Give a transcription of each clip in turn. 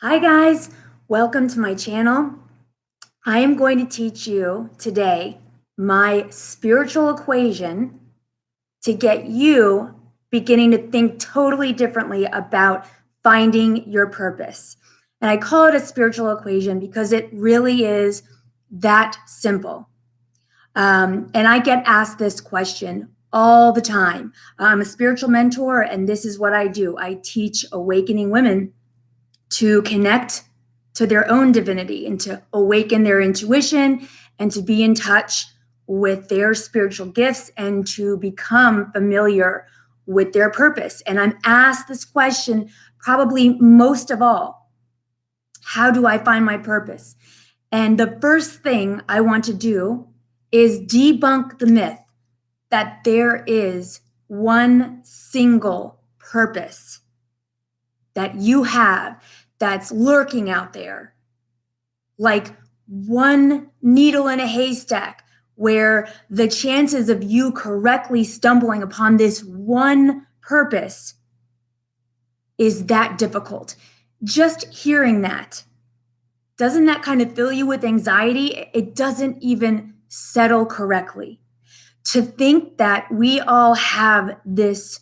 Hi guys, welcome to my channel. I am going to teach you today my spiritual equation to get you beginning to think totally differently about finding your purpose. And I call it a spiritual equation because it really is that simple. And I get asked this question all the time. I'm a spiritual mentor, and this is what I do. I teach awakening women to connect to their own divinity and to awaken their intuition and to be in touch with their spiritual gifts and to become familiar with their purpose. And I'm asked this question probably most of all: how do I find my purpose? And the first thing I want to do is debunk the myth that there is one single purpose that you have that's lurking out there, like one needle in a haystack, where the chances of you correctly stumbling upon this one purpose is that difficult. Just hearing that, doesn't that kind of fill you with anxiety? It doesn't even settle correctly. To think that we all have this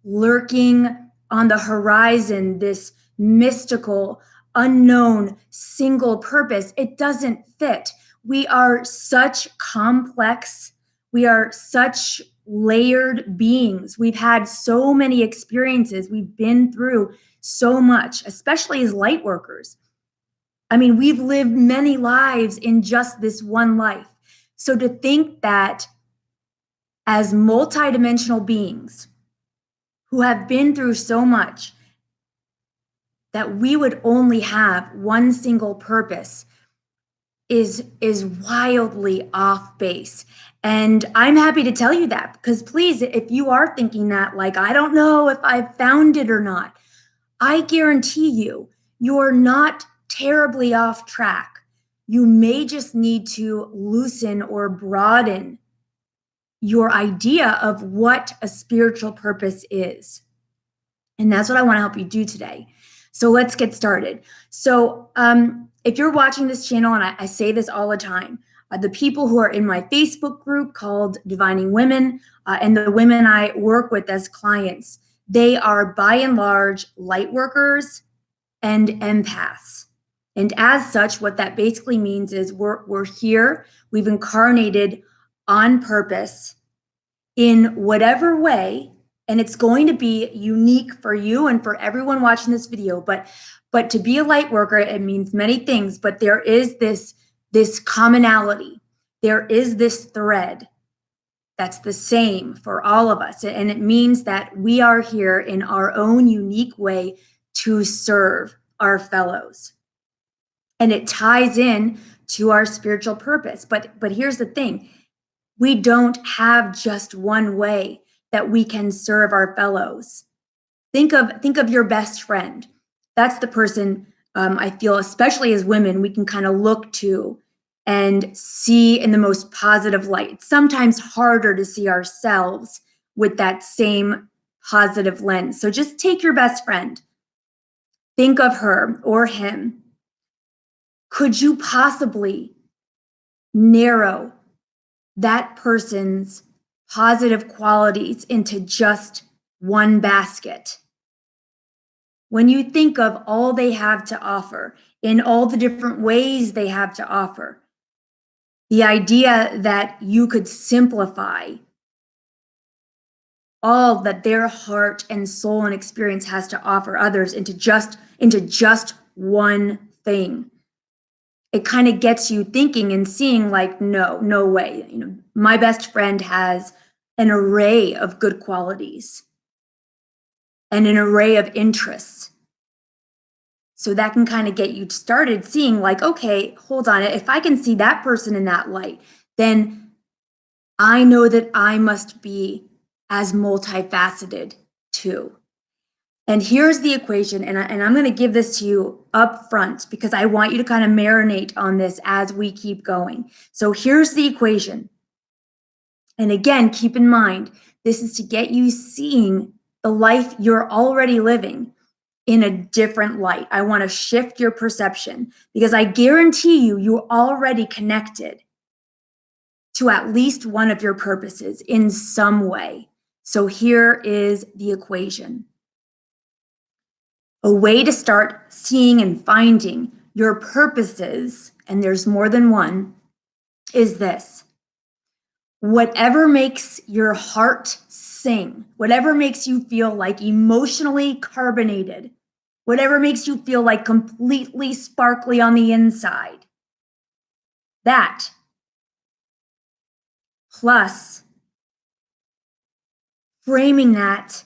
lurking on the horizon, this mystical, unknown, single purpose, it doesn't fit. We are such complex, we are such layered beings. We've had so many experiences, we've been through so much, especially as light workers. I mean, we've lived many lives in just this one life. So to think that as multidimensional beings who have been through so much, that we would only have one single purpose is wildly off base. And I'm happy to tell you that, because please, if you are thinking that, like, I don't know if I've found it or not, I guarantee you, you're not terribly off track. You may just need to loosen or broaden your idea of what a spiritual purpose is. And that's what I want to help you do today. So let's get started. So if you're watching this channel, and I say this all the time, the people who are in my Facebook group called Divining Women, and the women I work with as clients, they are by and large light workers and empaths. And as such, what that basically means is we're here, we've incarnated on purpose in whatever way, and it's going to be unique for you and for everyone watching this video. But to be a light worker, it means many things, but there is this commonality. There is this thread that's the same for all of us. And it means that we are here in our own unique way to serve our fellows. And it ties in to our spiritual purpose. But here's the thing. We don't have just one way that we can serve our fellows. Think of your best friend. That's the person I feel, especially as women, we can kind of look to and see in the most positive light. It's sometimes harder to see ourselves with that same positive lens. So just take your best friend. Think of her or him. Could you possibly narrow that person's positive qualities into just one basket? When you think of all they have to offer, in all the different ways they have to offer, the idea that you could simplify all that their heart and soul and experience has to offer others into just one thing, it kind of gets you thinking and seeing like, no way. My best friend has an array of good qualities and an array of interests. So that can kind of get you started seeing like, okay, hold on. If I can see that person in that light, then I know that I must be as multifaceted too. And here's the equation, and I'm going to give this to you up front because I want you to kind of marinate on this as we keep going. So here's the equation. And again, keep in mind, this is to get you seeing the life you're already living. in a different light. I want to shift your perception because I guarantee you, you're already connected to at least one of your purposes in some way. So here is the equation. A way to start seeing and finding your purposes, and there's more than one, is this. Whatever makes your heart sing, whatever makes you feel like emotionally carbonated, whatever makes you feel like completely sparkly on the inside, that plus framing that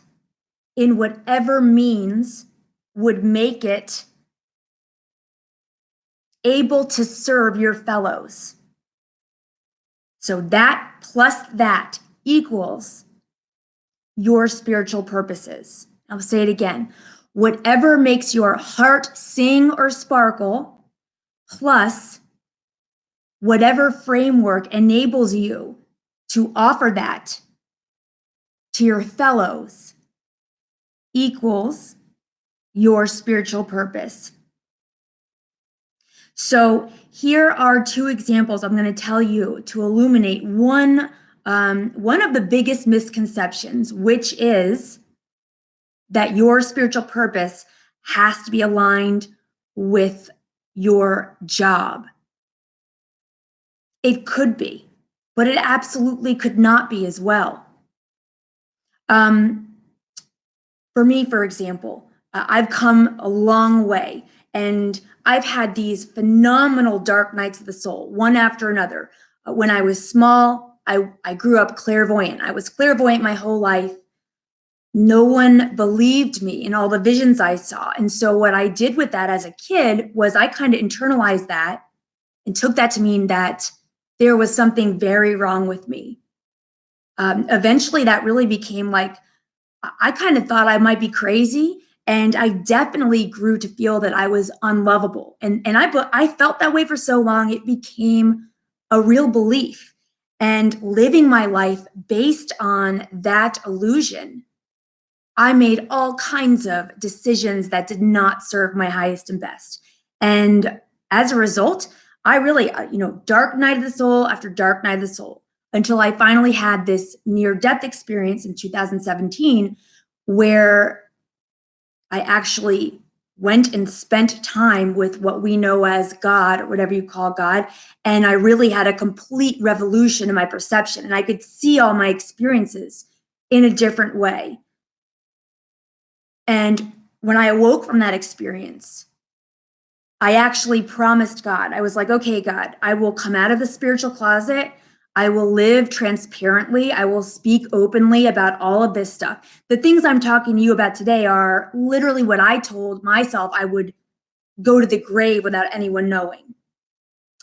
in whatever means would make it able to serve your fellows. So that plus that equals your spiritual purposes. I'll say it again. Whatever makes your heart sing or sparkle, plus whatever framework enables you to offer that to your fellows, equals your spiritual purpose. So here are two examples I'm going to tell you to illuminate one of the biggest misconceptions, which is that your spiritual purpose has to be aligned with your job. It could be, but it absolutely could not be as well. For me, for example, I've come a long way, and I've had these phenomenal dark nights of the soul, one after another. When I was small, I grew up clairvoyant. I was clairvoyant my whole life. No one believed me in all the visions I saw. And so what I did with that as a kid was I kind of internalized that and took that to mean that there was something very wrong with me. Eventually, that really became like, I kind of thought I might be crazy, and I definitely grew to feel that I was unlovable. And I felt that way for so long, it became a real belief. And living my life based on that illusion, I made all kinds of decisions that did not serve my highest and best. And as a result, I really, dark night of the soul after dark night of the soul, until I finally had this near-death experience in 2017, where I actually went and spent time with what we know as God, or whatever you call God. And I really had a complete revolution in my perception, and I could see all my experiences in a different way. And when I awoke from that experience, I actually promised God, I was like, okay, God, I will come out of the spiritual closet. I will live transparently. I will speak openly about all of this stuff. The things I'm talking to you about today are literally what I told myself I would go to the grave without anyone knowing.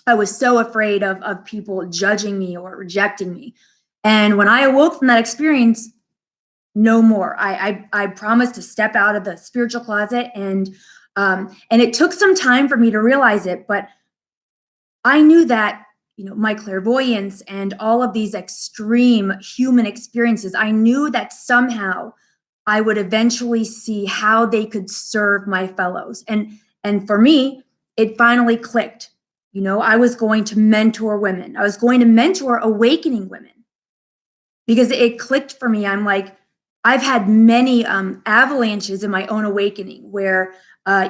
I was so afraid of people judging me or rejecting me. And when I awoke from that experience, no more. I promised to step out of the spiritual closet, and it took some time for me to realize it, but I knew that my clairvoyance and all of these extreme human experiences, I knew that somehow I would eventually see how they could serve my fellows, and for me, it finally clicked. I was going to mentor women. I was going to mentor awakening women because it clicked for me. I'm like, I've had many avalanches in my own awakening where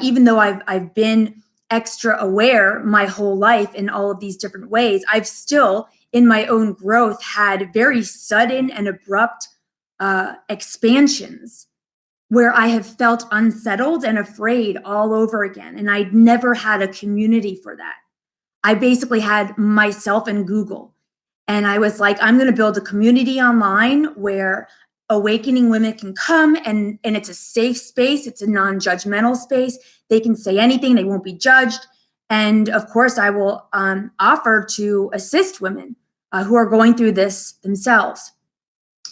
even though I've been extra aware my whole life in all of these different ways, I've still, in my own growth, had very sudden and abrupt expansions where I have felt unsettled and afraid all over again. And I'd never had a community for that. I basically had myself and Google. And I was like, I'm going to build a community online where awakening women can come, and it's a safe space. It's a non-judgmental space. They can say anything. They won't be judged. And of course, I will offer to assist women who are going through this themselves.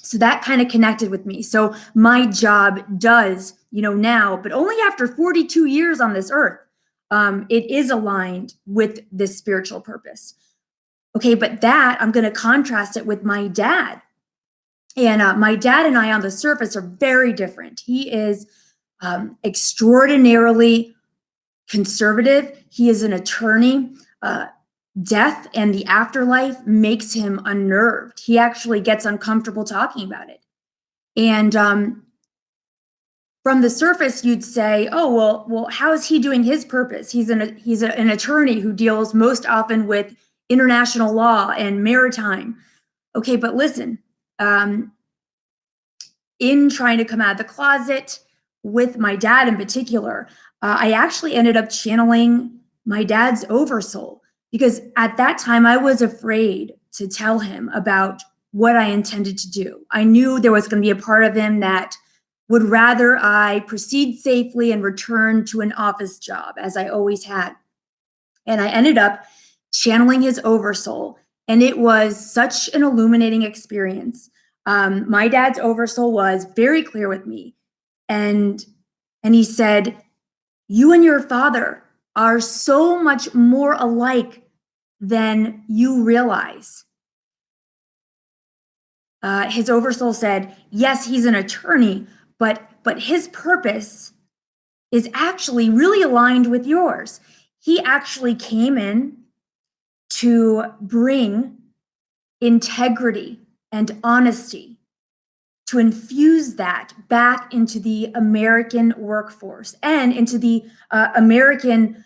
So that kind of connected with me. So my job does, now, but only after 42 years on this earth, it is aligned with this spiritual purpose. Okay, but that I'm going to contrast it with my dad. And my dad and I on the surface are very different. He is extraordinarily conservative. He is an attorney. Death and the afterlife makes him unnerved. He actually gets uncomfortable talking about it. And from the surface, you'd say, "Oh, well, how is he doing his purpose? He's an attorney who deals most often with international law and maritime." Okay, but listen, in trying to come out of the closet with my dad in particular, I actually ended up channeling my dad's oversoul, because at that time I was afraid to tell him about what I intended to do. I knew there was going to be a part of him that would rather I proceed safely and return to an office job, as I always had. And I ended up channeling his oversoul, and it was such an illuminating experience. My dad's oversoul was very clear with me, and he said, "You and your father are so much more alike than you realize." His oversoul said, "Yes, he's an attorney, but his purpose is actually really aligned with yours. He actually came in to bring integrity and honesty, to infuse that back into the American workforce and into the American,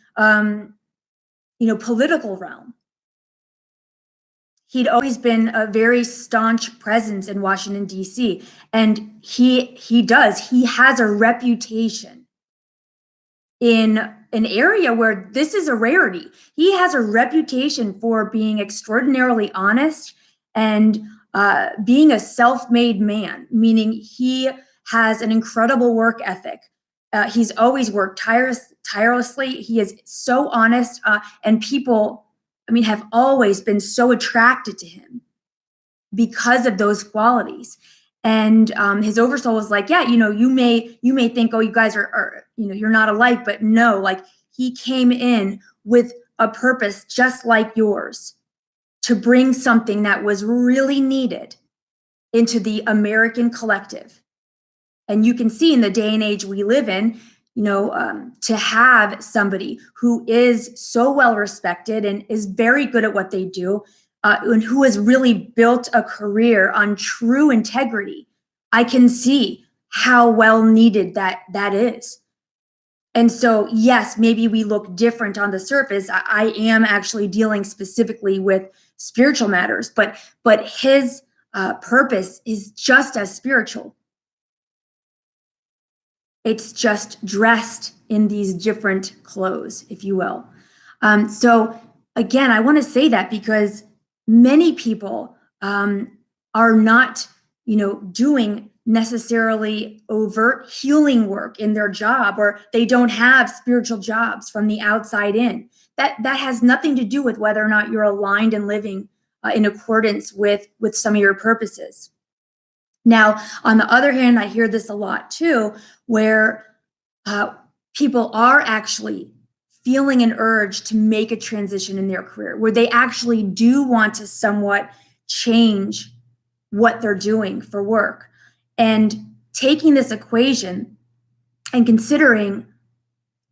political realm." He'd always been a very staunch presence in Washington, D.C., and he has a reputation in an area where this is a rarity. He has a reputation for being extraordinarily honest and being a self-made man, meaning he has an incredible work ethic. He's always worked tirelessly. He is so honest, and people, have always been so attracted to him because of those qualities. And his oversoul was like, "Yeah, you may think, oh, you guys are you're not alike, but no, like, he came in with a purpose just like yours, to bring something that was really needed into the American collective." And you can see in the day and age we live in, to have somebody who is so well respected and is very good at what they do, and who has really built a career on true integrity, I can see how well needed that is. And so, yes, maybe we look different on the surface. I am actually dealing specifically with spiritual matters, but his purpose is just as spiritual. It's just dressed in these different clothes, if you will. So again, I want to say that because many people are not, doing necessarily overt healing work in their job, or they don't have spiritual jobs from the outside in. That has nothing to do with whether or not you're aligned and living in accordance with some of your purposes. Now, on the other hand, I hear this a lot too, where people are actually feeling an urge to make a transition in their career, where they actually do want to somewhat change what they're doing for work. And taking this equation and considering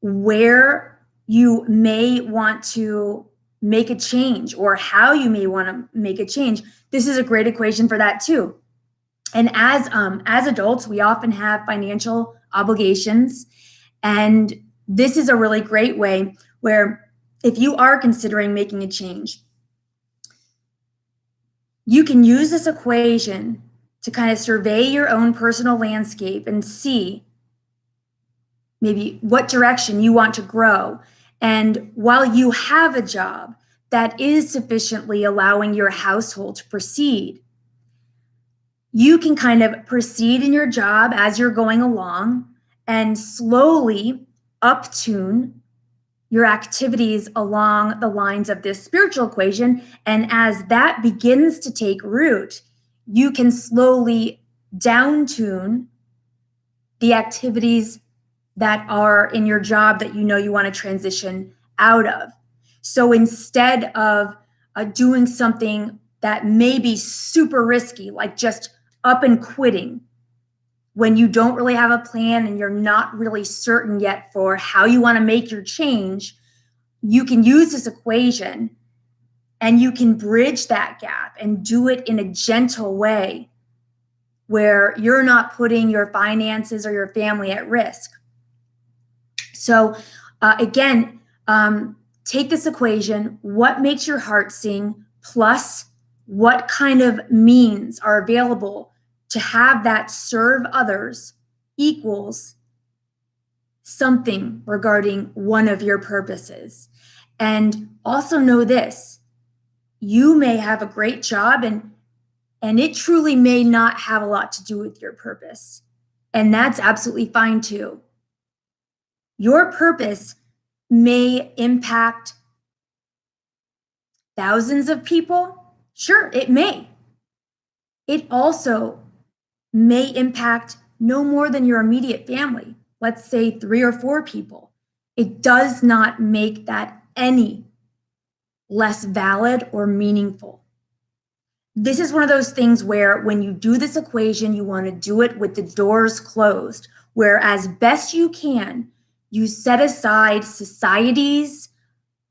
where you may want to make a change or how you may want to make a change, this is a great equation for that too. And as adults, we often have financial obligations, and this is a really great way where, if you are considering making a change, you can use this equation to kind of survey your own personal landscape and see maybe what direction you want to grow. And while you have a job that is sufficiently allowing your household to proceed, you can kind of proceed in your job as you're going along and slowly uptune your activities along the lines of this spiritual equation. And as that begins to take root, you can slowly downtune the activities that are in your job that you want to transition out of. So instead of doing something that may be super risky, like just up and quitting, when you don't really have a plan and you're not really certain yet for how you want to make your change, you can use this equation and you can bridge that gap and do it in a gentle way where you're not putting your finances or your family at risk. So again, take this equation, what makes your heart sing, plus what kind of means are available to have that serve others equals something regarding one of your purposes. And also know this, you may have a great job and it truly may not have a lot to do with your purpose. And that's absolutely fine too. Your purpose may impact thousands of people. Sure, it may. It also may impact no more than your immediate family. Let's say 3 or 4 people. It does not make that any less valid or meaningful. This is one of those things where when you do this equation, you want to do it with the doors closed, where as best you can, you set aside society's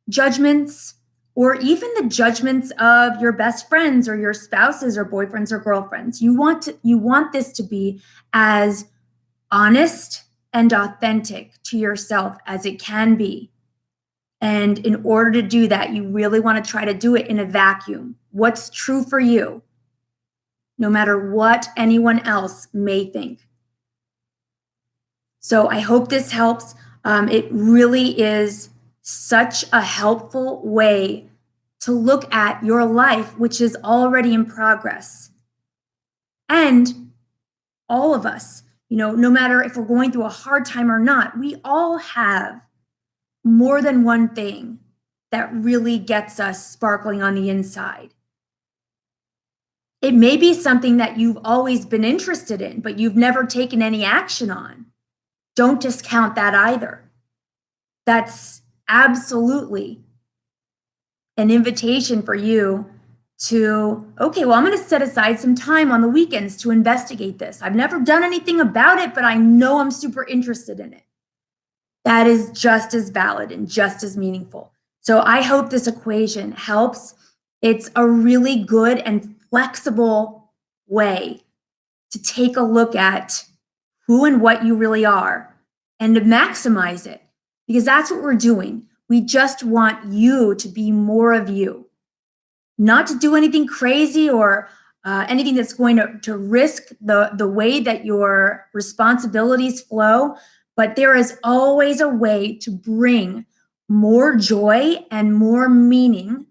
judgments or even the judgments of your best friends or your spouses or boyfriends or girlfriends. You want this to be as honest and authentic to yourself as it can be. And in order to do that, you really want to try to do it in a vacuum. What's true for you, no matter what anyone else may think. So I hope this helps. It really is such a helpful way to look at your life, which is already in progress. And all of us, no matter if we're going through a hard time or not, we all have more than one thing that really gets us sparkling on the inside. It may be something that you've always been interested in, but you've never taken any action on. Don't discount that either. That's absolutely an invitation for you to, okay, well, I'm going to set aside some time on the weekends to investigate this. I've never done anything about it, but I know I'm super interested in it. That is just as valid and just as meaningful. So I hope this equation helps. It's a really good and flexible way to take a look at who and what you really are and to maximize it, because that's what we're doing. We just want you to be more of you, not to do anything crazy or anything that's going to risk the way that your responsibilities flow. But there is always a way to bring more joy and more meaning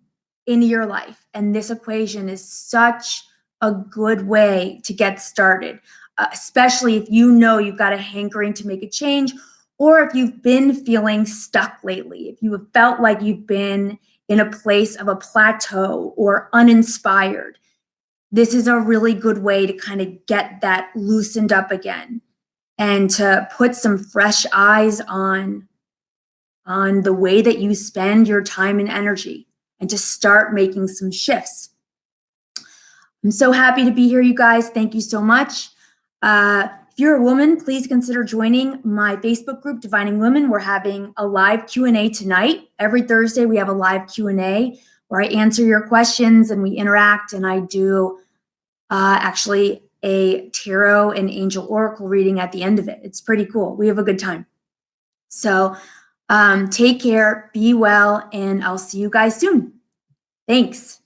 into your life. And this equation is such a good way to get started, especially if you know you've got a hankering to make a change, or if you've been feeling stuck lately, if you have felt like you've been in a place of a plateau or uninspired. This is a really good way to kind of get that loosened up again and to put some fresh eyes on the way that you spend your time and energy and to start making some shifts. I'm so happy to be here, you guys. Thank you so much. If you're a woman, please consider joining my Facebook group, Divining Women. We're having a live Q&A tonight. Every Thursday, we have a live Q&A where I answer your questions and we interact, and I do actually a tarot and angel oracle reading at the end of it. It's pretty cool. We have a good time. So take care, be well, and I'll see you guys soon. Thanks.